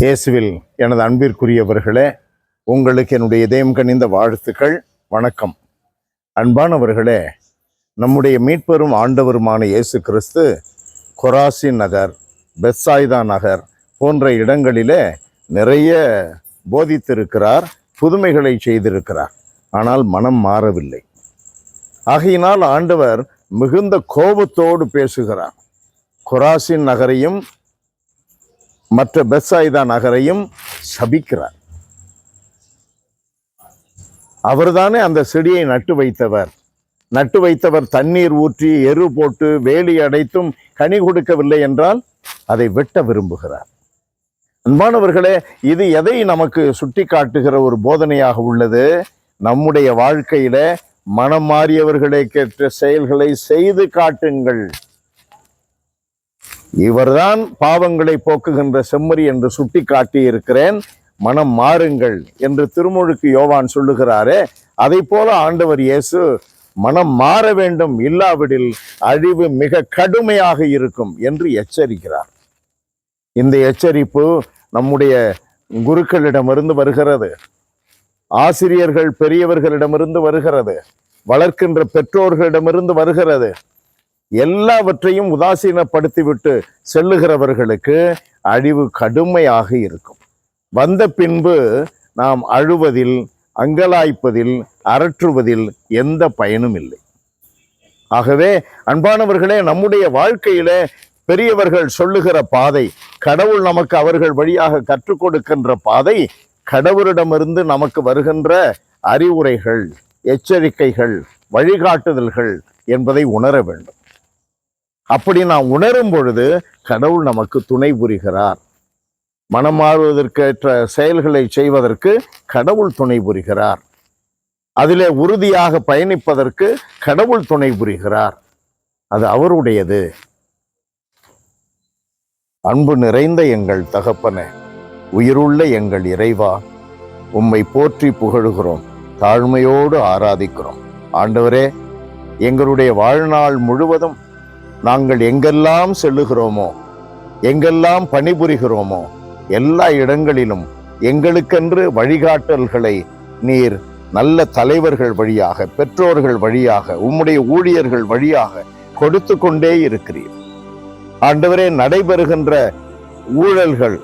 இயேசுவில் எனது அன்பிற்குரியவர்களே, உங்களுக்கு என்னுடைய இதயம் கனிந்த வாழ்த்துக்கள். வணக்கம். அன்பானவர்களே, நம்முடைய மீட்பெரும் ஆண்டவருமான இயேசு கிறிஸ்து கொராசின் நகர், பெத்சாய்தா நகர் போன்ற இடங்களிலே நிறைய போதித்திருக்கிறார், புதுமைகளை செய்திருக்கிறார். ஆனால் மனம் மாறவில்லை. ஆகையினால் ஆண்டவர் மிகுந்த கோபத்தோடு பேசுகிறார். கொராசின் நகரையும் மற்ற பெத்சாய்தா நகரையும் சபிக்கிறார். அவர்தானே அந்த செடியை நட்டு வைத்தவர் தண்ணீர் ஊற்றி எரு போட்டு வேலி அடைத்தும் கனி கொடுக்கவில்லை என்றால் அதை வெட்ட விரும்புகிறார். அன்பானவர்களே, இது எதை நமக்கு சுட்டி காட்டுகிற ஒரு போதனையாக உள்ளது? நம்முடைய வாழ்க்கையில மனம் மாறியவர்களுக்கேற்ற செயல்களை செய்து காட்டுங்கள். இவர்தான் பாவங்களை போக்குகின்ற செம்மறி என்று சுட்டி காட்டி இருக்கிறேன். மனம் மாறுங்கள் என்று திருமுழுக்கு யோவான் சொல்லுகிறாரே, அதை போல ஆண்டவர் இயேசு மனம் மாற வேண்டும், இல்லாவிடில் அழிவு மிக கடுமையாக இருக்கும் என்று எச்சரிக்கிறார். இந்த எச்சரிப்பு நம்முடைய குருக்களிடமிருந்து வருகிறது, ஆசிரியர்கள் பெரியவர்களிடமிருந்து வருகிறது, வளர்க்கின்ற பெற்றோர்களிடமிருந்து வருகிறது. எல்லாவற்றையும் உதாசீனப்படுத்திவிட்டு செல்லுகிறவர்களுக்கு அழிவு கடுமையாக இருக்கும். வந்த பின்பு நாம் அழுவதில், அங்கலாய்ப்பதில், அரற்றுவதில் எந்த பயனும் இல்லை. ஆகவே அன்பானவர்களே, நம்முடைய வாழ்க்கையில பெரியவர்கள் சொல்லுகிற பாதை, கடவுள் நமக்கு அவர்கள் வழியாக கற்றுக் கொடுக்கின்ற பாதை, கடவுளிடமிருந்து நமக்கு வருகின்ற அறிவுரைகள், எச்சரிக்கைகள், வழிகாட்டுதல்கள் என்பதை உணர வேண்டும். அப்படி நாம் உணரும் பொழுது கடவுள் நமக்கு துணை புரிகிறார். மனம் மாறுவதற்கேற்ற செயல்களை செய்வதற்கு கடவுள் துணை புரிகிறார். அதிலே உறுதியாக பயணிப்பதற்கு கடவுள் துணை புரிகிறார். அது அவருடையது. அன்பு நிறைந்த எங்கள் தகப்பனே, உயிருள்ள எங்கள் இறைவா, உம்மை போற்றி புகழுகிறோம், தாழ்மையோடு ஆராதிக்கிறோம். ஆண்டவரே, எங்களுடைய வாழ்நாள் முழுவதும் நாங்கள் எங்கெல்லாம் செல்லுகிறோமோ, எங்கெல்லாம் பணிபுரிகிறோமோ, எல்லா இடங்களிலும் எங்களுக்கென்று வழிகாட்டல்களை நீர் நல்ல தலைவர்கள் வழியாக, பெற்றோர்கள் வழியாக, உம்முடைய ஊழியர்கள் வழியாக கொடுத்து கொண்டே இருக்கிறீர். ஆண்டவரே, நடைபெறுகின்ற ஊழல்கள்,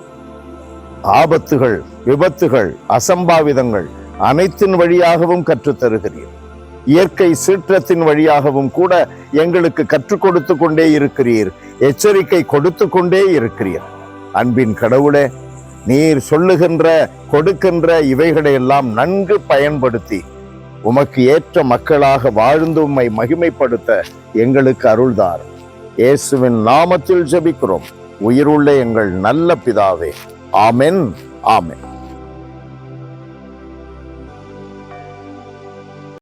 ஆபத்துகள், விபத்துகள், அசம்பாவிதங்கள் அனைத்தின் வழியாகவும் கற்றுத்தருகிறீர். இயற்கை சீற்றத்தின் வழியாகவும் கூட எங்களுக்கு கற்றுக் கொடுத்து கொண்டே இருக்கிறீர், எச்சரிக்கை கொடுத்து கொண்டே இருக்கிறீர். அன்பின் கடவுளே, நீர் சொல்லுகின்ற, கொடுக்கின்ற இவைகளை எல்லாம் நன்கு பயன்படுத்தி உமக்கு ஏற்ற மக்களாக வாழ்ந்து உம்மை மகிமைப்படுத்த எங்களுக்கு அருள்தார். இயேசுவின் நாமத்தில் ஜெபிக்கிறோம், உயிருள்ள எங்கள் நல்ல பிதாவே. ஆமென், ஆமென்.